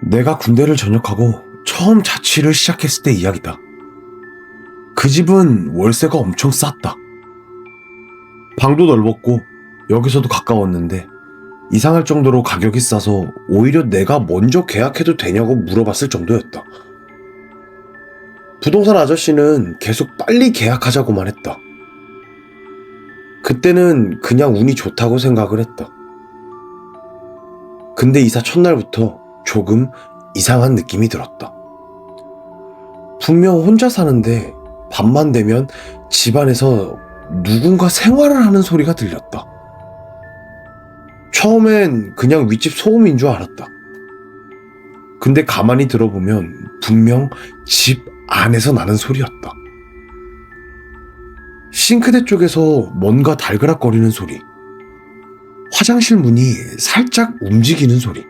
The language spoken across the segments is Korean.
내가 군대를 전역하고 처음 자취를 시작했을 때 이야기다. 그 집은 월세가 엄청 쌌다. 방도 넓었고 여기서도 가까웠는데 이상할 정도로 가격이 싸서 오히려 내가 먼저 계약해도 되냐고 물어봤을 정도였다. 부동산 아저씨는 계속 빨리 계약하자고만 했다. 그때는 그냥 운이 좋다고 생각을 했다. 근데 이사 첫날부터 조금 이상한 느낌이 들었다. 분명 혼자 사는데 밤만 되면 집안에서 누군가 생활을 하는 소리가 들렸다. 처음엔 그냥 윗집 소음인 줄 알았다. 근데 가만히 들어보면 분명 집 안에서 나는 소리였다. 싱크대 쪽에서 뭔가 달그락거리는 소리, 화장실 문이 살짝 움직이는 소리,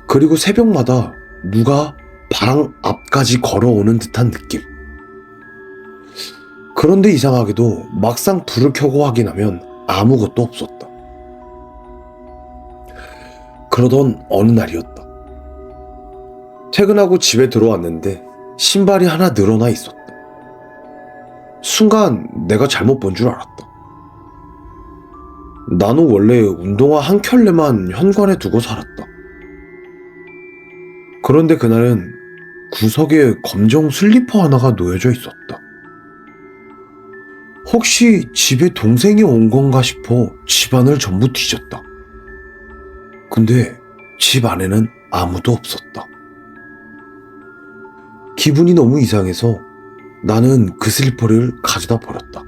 그리고 새벽마다 누가 방 앞까지 걸어오는 듯한 느낌. 그런데 이상하게도 막상 불을 켜고 확인하면 아무것도 없었다. 그러던 어느 날이었다. 퇴근하고 집에 들어왔는데 신발이 하나 늘어나 있었다. 순간 내가 잘못 본 줄 알았다. 나는 원래 운동화 한 켤레만 현관에 두고 살았다. 그런데 그날은 구석에 검정 슬리퍼 하나가 놓여져 있었다. 혹시 집에 동생이 온 건가 싶어 집안을 전부 뒤졌다. 근데 집 안에는 아무도 없었다. 기분이 너무 이상해서 나는 그 슬리퍼를 가져다 버렸다.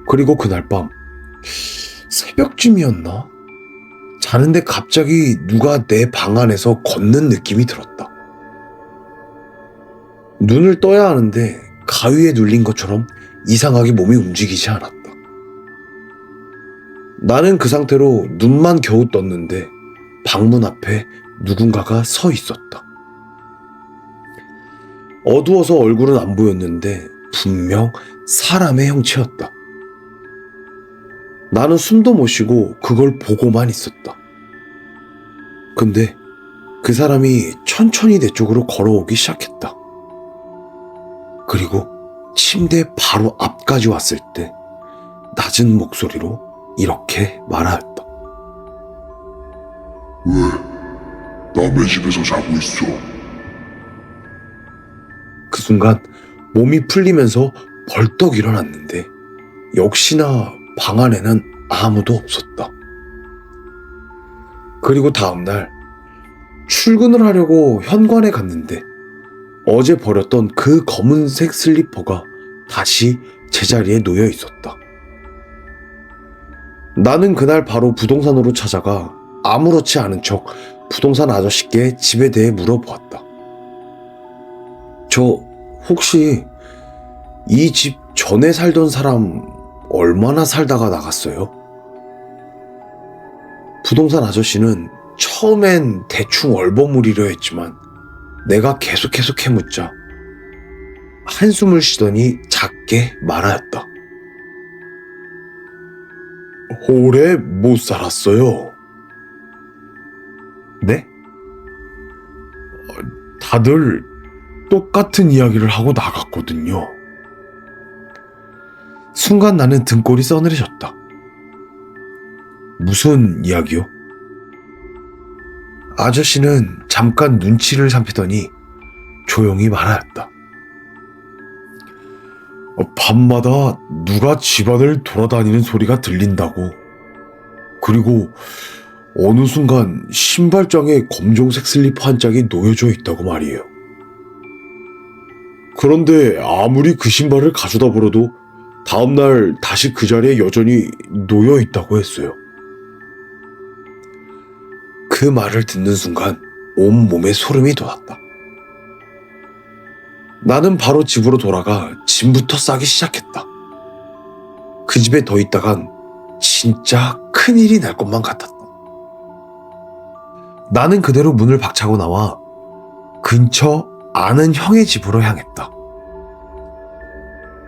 그리고 그날 밤 새벽쯤이었나? 자는데 갑자기 누가 내 방 안에서 걷는 느낌이 들었다. 눈을 떠야 하는데 가위에 눌린 것처럼 이상하게 몸이 움직이지 않았다. 나는 그 상태로 눈만 겨우 떴는데 방문 앞에 누군가가 서 있었다. 어두워서 얼굴은 안 보였는데 분명 사람의 형체였다. 나는 숨도 못 쉬고 그걸 보고만 있었다. 근데 그 사람이 천천히 내 쪽으로 걸어오기 시작했다. 그리고 침대 바로 앞까지 왔을 때 낮은 목소리로 이렇게 말하였다. 왜? 남의 집에서 자고 있어. 그 순간 몸이 풀리면서 벌떡 일어났는데 역시나 방 안에는 아무도 없었다. 그리고 다음날 출근을 하려고 현관에 갔는데 어제 버렸던 그 검은색 슬리퍼가 다시 제자리에 놓여 있었다. 나는 그날 바로 부동산으로 찾아가 아무렇지 않은 척 부동산 아저씨께 집에 대해 물어보았다. 저 혹시 이 집 전에 살던 사람 얼마나 살다가 나갔어요? 부동산 아저씨는 처음엔 대충 얼버무리려 했지만 내가 계속해서 캐묻자 한숨을 쉬더니 작게 말하였다. 오래 못 살았어요. 네? 다들 똑같은 이야기를 하고 나갔거든요. 순간 나는 등골이 서늘해졌다. 무슨 이야기요? 아저씨는 잠깐 눈치를 살피더니 조용히 말하였다. 밤마다 누가 집안을 돌아다니는 소리가 들린다고. 그리고 어느 순간 신발장에 검정색 슬리퍼 한 짝이 놓여져 있다고 말이에요. 그런데 아무리 그 신발을 가져다 버려도 다음날 다시 그 자리에 여전히 놓여 있다고 했어요. 그 말을 듣는 순간 온몸에 소름이 돋았다. 나는 바로 집으로 돌아가 짐부터 싸기 시작했다. 그 집에 더 있다간 진짜 큰일이 날 것만 같았다. 나는 그대로 문을 박차고 나와 근처 아는 형의 집으로 향했다.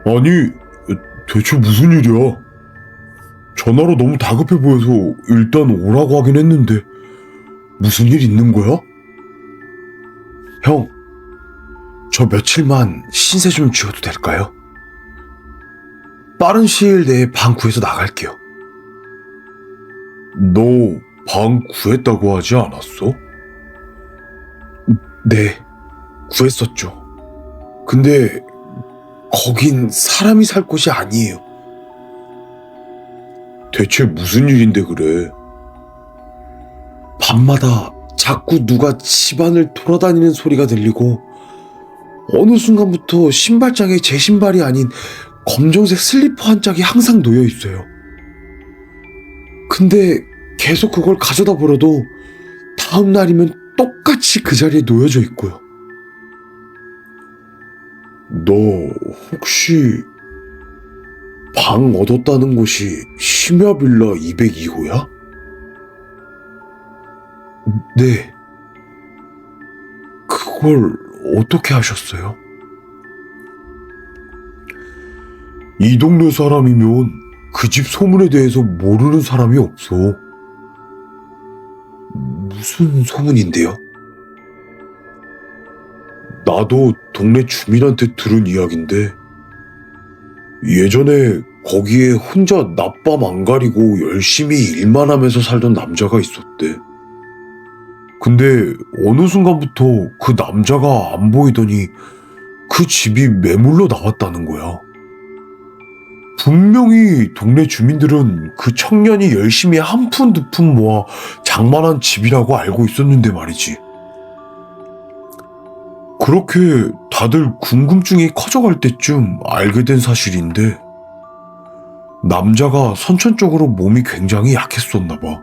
아니, 대체 무슨 일이야? 전화로 너무 다급해 보여서 일단 오라고 하긴 했는데 무슨 일 있는 거야? 형, 저 며칠만 신세 좀 지어도 될까요? 빠른 시일 내에 방 구해서 나갈게요. 너 방 구했다고 하지 않았어? 네, 구했었죠. 근데 거긴 사람이 살 곳이 아니에요. 대체 무슨 일인데 그래? 밤마다 자꾸 누가 집안을 돌아다니는 소리가 들리고 어느 순간부터 신발장에 제 신발이 아닌 검정색 슬리퍼 한 짝이 항상 놓여 있어요. 근데 계속 그걸 가져다 버려도 다음 날이면 똑같이 그 자리에 놓여져 있고요. 너 혹시 방 얻었다는 곳이 심야빌라 202호야? 네. 그걸 어떻게 하셨어요? 이 동네 사람이면 그 집 소문에 대해서 모르는 사람이 없어. 무슨 소문인데요? 나도 동네 주민한테 들은 이야기인데 예전에 거기에 혼자 낮밤 안 가리고 열심히 일만 하면서 살던 남자가 있었대. 근데 어느 순간부터 그 남자가 안 보이더니 그 집이 매물로 나왔다는 거야. 분명히 동네 주민들은 그 청년이 열심히 한 푼 두 푼 모아 장만한 집이라고 알고 있었는데 말이지. 그렇게 다들 궁금증이 커져갈 때쯤 알게 된 사실인데 남자가 선천적으로 몸이 굉장히 약했었나 봐.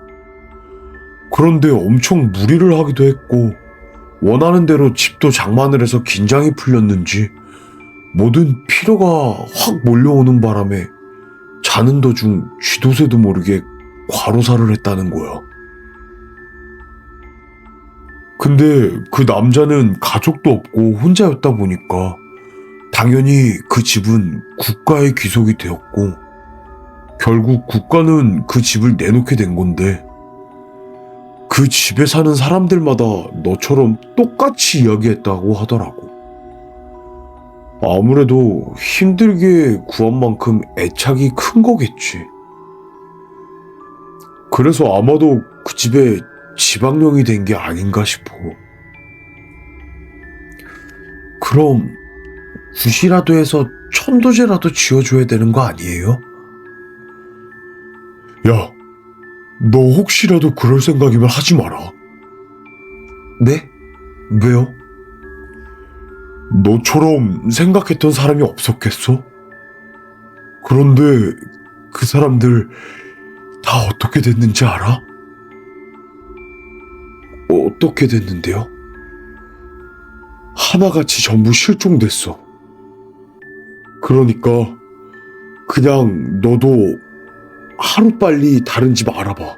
그런데 엄청 무리를 하기도 했고 원하는 대로 집도 장만을 해서 긴장이 풀렸는지 모든 피로가 확 몰려오는 바람에 자는 도중 쥐도새도 모르게 과로사를 했다는 거야. 근데 그 남자는 가족도 없고 혼자였다 보니까 당연히 그 집은 국가의 귀속이 되었고 결국 국가는 그 집을 내놓게 된 건데 그 집에 사는 사람들마다 너처럼 똑같이 이야기했다고 하더라고. 아무래도 힘들게 구한 만큼 애착이 큰 거겠지. 그래서 아마도 그 집에 지방령이 된 게 아닌가 싶어. 그럼 굿이라도 해서 천도제라도 지어줘야 되는 거 아니에요? 야, 너 혹시라도 그럴 생각이면 하지 마라. 네? 왜요? 너처럼 생각했던 사람이 없었겠어? 그런데 그 사람들 다 어떻게 됐는지 알아? 어떻게 됐는데요? 하나같이 전부 실종됐어. 그러니까 그냥 너도 하루빨리 다른 집 알아봐.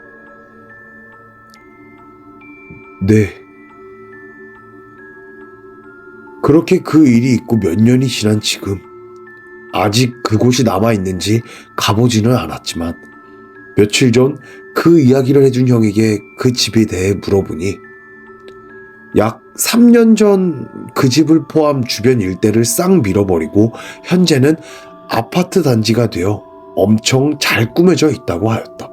네. 그렇게 그 일이 있고 몇 년이 지난 지금 아직 그곳이 남아있는지 가보지는 않았지만 며칠 전 그 이야기를 해준 형에게 그 집에 대해 물어보니 약 3년 전 그 집을 포함 주변 일대를 싹 밀어버리고 현재는 아파트 단지가 되어 엄청 잘 꾸며져 있다고 하였다.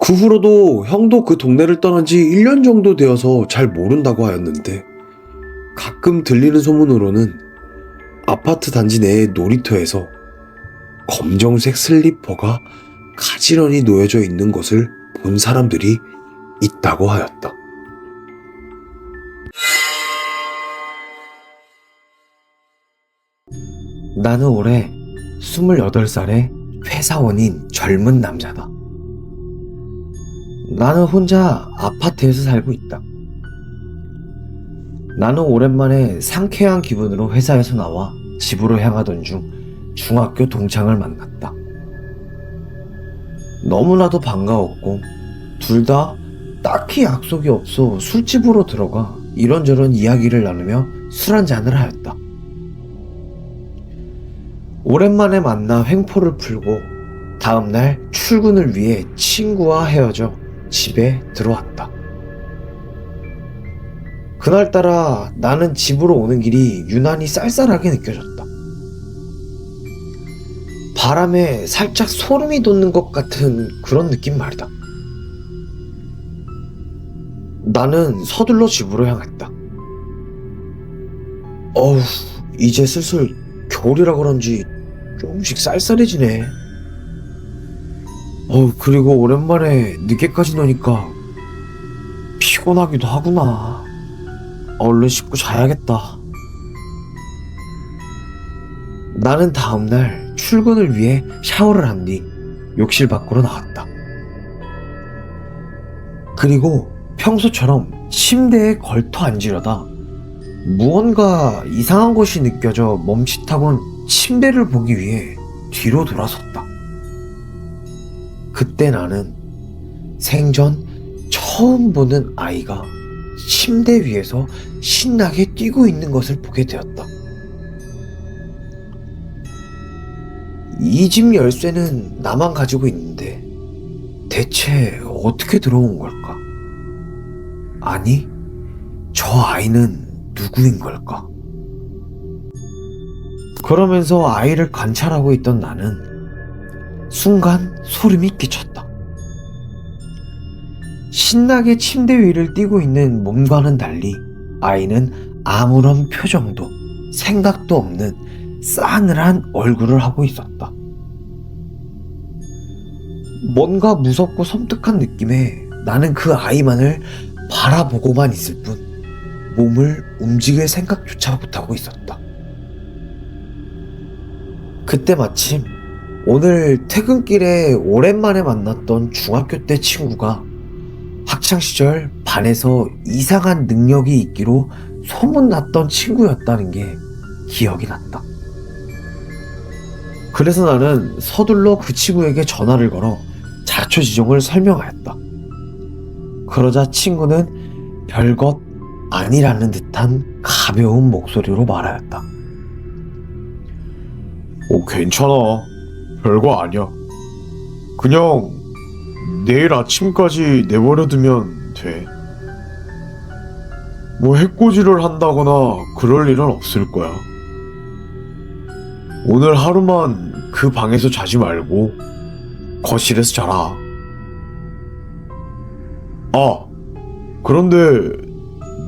그 후로도 형도 그 동네를 떠난 지 1년 정도 되어서 잘 모른다고 하였는데 가끔 들리는 소문으로는 아파트 단지 내의 놀이터에서 검정색 슬리퍼가 가지런히 놓여져 있는 것을 본 사람들이 있다고 하였다. 나는 올해 28살의 회사원인 젊은 남자다. 나는 혼자 아파트에서 살고 있다. 나는 오랜만에 상쾌한 기분으로 회사에서 나와 집으로 향하던 중 중학교 동창을 만났다. 너무나도 반가웠고 둘 다 딱히 약속이 없어 술집으로 들어가 이런저런 이야기를 나누며 술 한잔을 하였다. 오랜만에 만나 횡포를 풀고 다음날 출근을 위해 친구와 헤어져 집에 들어왔다. 그날따라 나는 집으로 오는 길이 유난히 쌀쌀하게 느껴졌다. 바람에 살짝 소름이 돋는 것 같은 그런 느낌 말이다. 나는 서둘러 집으로 향했다. 어우, 이제 슬슬 겨울이라 그런지 조금씩 쌀쌀해지네. 그리고 오랜만에 늦게까지 노니까 피곤하기도 하구나. 얼른 씻고 자야겠다. 나는 다음날 출근을 위해 샤워를 한 뒤 욕실 밖으로 나왔다. 그리고 평소처럼 침대에 걸터 앉으려다 무언가 이상한 것이 느껴져 멈칫하곤 침대를 보기 위해 뒤로 돌아섰다. 그때 나는 생전 처음 보는 아이가 침대 위에서 신나게 뛰고 있는 것을 보게 되었다. 이 집 열쇠는 나만 가지고 있는데 대체 어떻게 들어온 걸까? 아니, 저 아이는 누구인 걸까? 그러면서 아이를 관찰하고 있던 나는 순간 소름이 끼쳤다. 신나게 침대 위를 뛰고 있는 몸과는 달리 아이는 아무런 표정도 생각도 없는 싸늘한 얼굴을 하고 있었다. 뭔가 무섭고 섬뜩한 느낌에 나는 그 아이만을 바라보고만 있을 뿐 몸을 움직일 생각조차 못하고 있었다. 그때 마침 오늘 퇴근길에 오랜만에 만났던 중학교 때 친구가 학창시절 반에서 이상한 능력이 있기로 소문났던 친구였다는 게 기억이 났다. 그래서 나는 서둘러 그 친구에게 전화를 걸어 자초지종을 설명하였다. 그러자 친구는 별것 아니라는 듯한 가벼운 목소리로 말하였다. 괜찮아. 별거 아니야. 그냥 내일 아침까지 내버려두면 돼. 뭐 해코지를 한다거나 그럴 일은 없을 거야. 오늘 하루만 그 방에서 자지 말고 거실에서 자라. 아, 그런데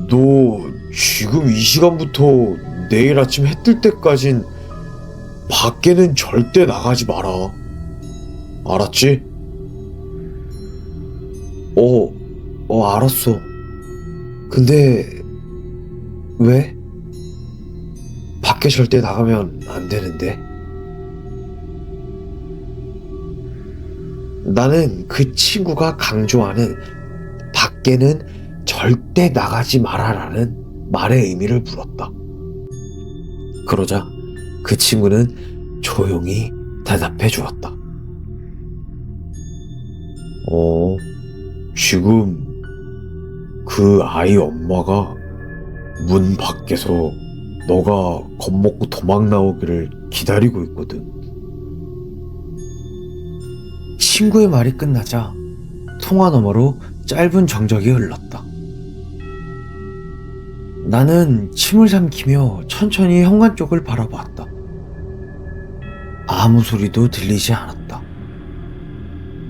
너 지금 이 시간부터 내일 아침 해 뜰 때까진 밖에는 절대 나가지 마라. 알았지? 알았어. 근데 왜? 밖에 절대 나가면 안 되는데. 나는 그 친구가 강조하는 밖에는 절대 나가지 마라라는 말의 의미를 물었다. 그러자 그 친구는 조용히 대답해 주었다. 지금 그 아이 엄마가 문 밖에서 너가 겁먹고 도망 나오기를 기다리고 있거든. 친구의 말이 끝나자 통화 너머로 짧은 정적이 흘렀다. 나는 침을 삼키며 천천히 현관 쪽을 바라보았다. 아무 소리도 들리지 않았다.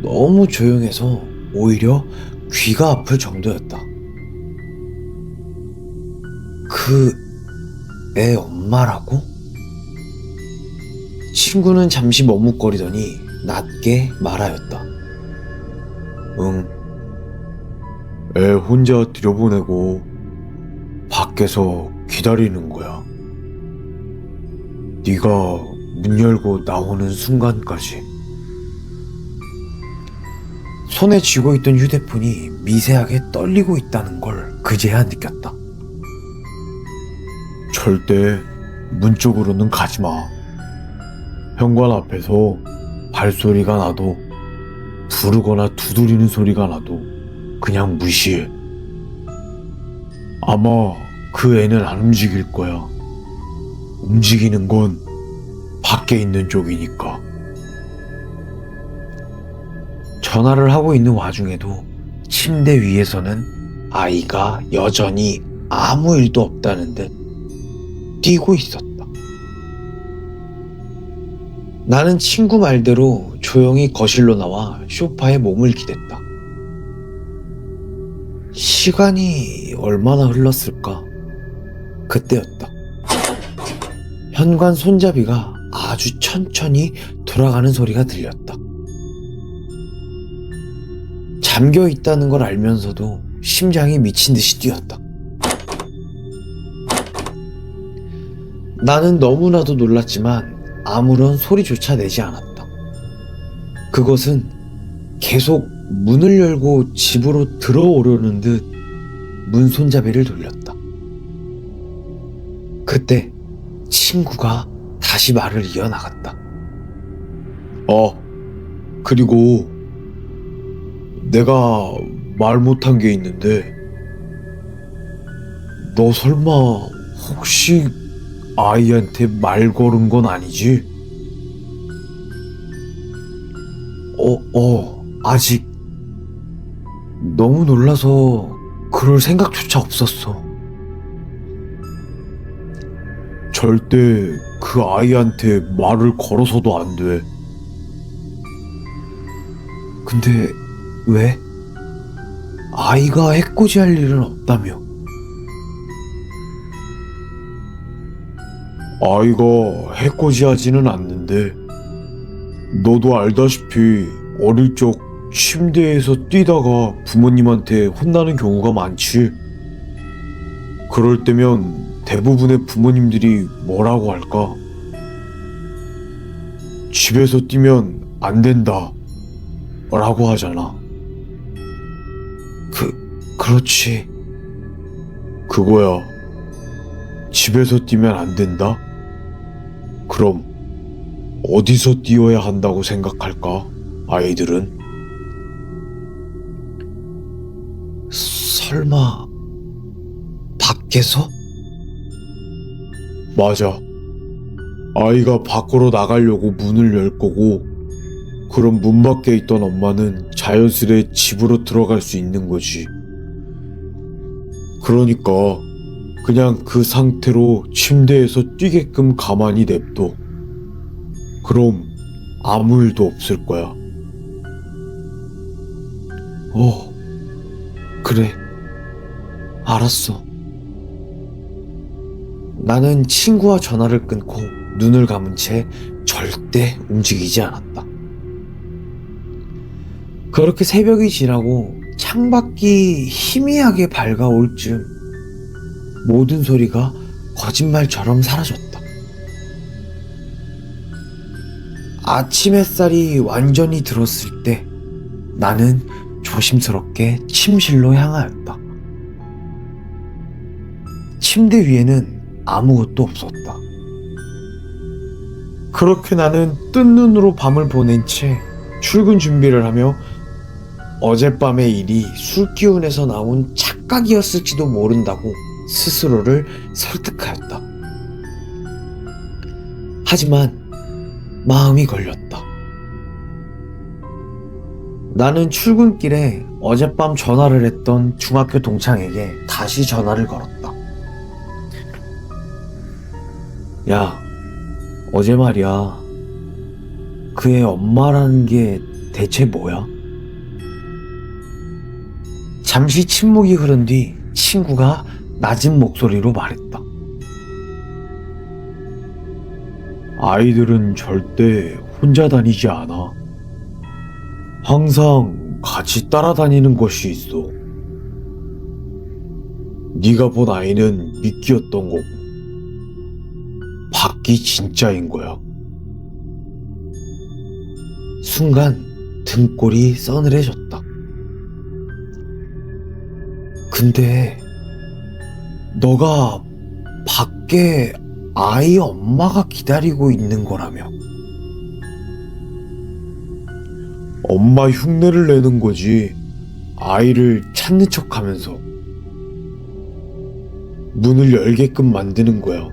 너무 조용해서 오히려 귀가 아플 정도였다. 그 애 엄마라고? 친구는 잠시 머뭇거리더니 낮게 말하였다. 응. 애 혼자 들여보내고 밖에서 기다리는 거야. 네가 문 열고 나오는 순간까지. 손에 쥐고 있던 휴대폰이 미세하게 떨리고 있다는 걸 그제야 느꼈다. 절대 문 쪽으로는 가지 마. 현관 앞에서 발소리가 나도 부르거나 두드리는 소리가 나도 그냥 무시해. 아마 그 애는 안 움직일 거야. 움직이는 건 밖에 있는 쪽이니까. 전화를 하고 있는 와중에도 침대 위에서는 아이가 여전히 아무 일도 없다는 듯 뛰고 있었다. 나는 친구 말대로 조용히 거실로 나와 소파에 몸을 기댔다. 시간이 얼마나 흘렀을까? 그때였다. 현관 손잡이가 아주 천천히 돌아가는 소리가 들렸다. 잠겨 있다는 걸 알면서도 심장이 미친 듯이 뛰었다. 나는 너무나도 놀랐지만 아무런 소리조차 내지 않았다. 그것은 계속 문을 열고 집으로 들어오려는 듯 문 손잡이를 돌렸다. 그때 친구가 다시 말을 이어나갔다. 그리고 내가 말 못한 게 있는데, 너 설마 혹시 아이한테 말 걸은 건 아니지? 아직. 너무 놀라서 그럴 생각조차 없었어. 절대 그 아이한테 말을 걸어서도 안 돼. 근데 왜? 아이가 해코지할 일은 없다며. 아이가 해코지하지는 않는데, 너도 알다시피 어릴 적 침대에서 뛰다가 부모님한테 혼나는 경우가 많지. 그럴 때면 대부분의 부모님들이 뭐라고 할까? 집에서 뛰면 안 된다 라고 하잖아. 그렇지. 그거야. 집에서 뛰면 안 된다? 그럼 어디서 뛰어야 한다고 생각할까? 아이들은? 설마 밖에서? 맞아. 아이가 밖으로 나가려고 문을 열 거고, 그럼 문 밖에 있던 엄마는 자연스레 집으로 들어갈 수 있는 거지. 그러니까 그냥 그 상태로 침대에서 뛰게끔 가만히 냅둬. 그럼 아무 일도 없을 거야. 그래. 알았어. 나는 친구와 전화를 끊고 눈을 감은 채 절대 움직이지 않았다. 그렇게 새벽이 지나고 창밖이 희미하게 밝아올 즈음 모든 소리가 거짓말처럼 사라졌다. 아침 햇살이 완전히 들었을 때 나는 조심스럽게 침실로 향하였다. 침대 위에는 아무것도 없었다. 그렇게 나는 뜬 눈으로 밤을 보낸 채 출근 준비를 하며 어젯밤의 일이 술 기운에서 나온 착각이었을지도 모른다고 스스로를 설득하였다. 하지만 마음이 걸렸다. 나는 출근길에 어젯밤 전화를 했던 중학교 동창에게 다시 전화를 걸었다. 야, 어제 말이야. 그 애 엄마라는 게 대체 뭐야? 잠시 침묵이 흐른 뒤 친구가 낮은 목소리로 말했다. 아이들은 절대 혼자 다니지 않아. 항상 같이 따라다니는 것이 있어. 네가 본 아이는 미끼였던 거고, 밖이 진짜인 거야. 순간 등골이 서늘해졌다. 근데 너가 밖에 아이 엄마가 기다리고 있는 거라며. 엄마 흉내를 내는 거지. 아이를 찾는 척 하면서 문을 열게끔 만드는 거야.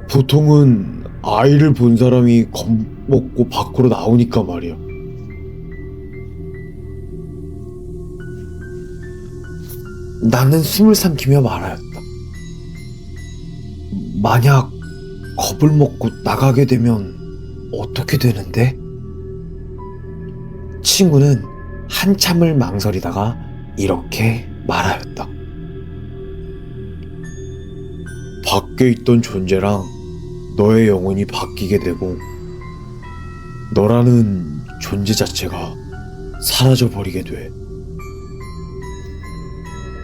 보통은 아이를 본 사람이 겁먹고 밖으로 나오니까 말이야. 나는 숨을 삼키며 말하였다. 만약 겁을 먹고 나가게 되면 어떻게 되는데? 친구는 한참을 망설이다가 이렇게 말하였다. 밖에 있던 존재랑 너의 영혼이 바뀌게 되고 너라는 존재 자체가 사라져 버리게 돼.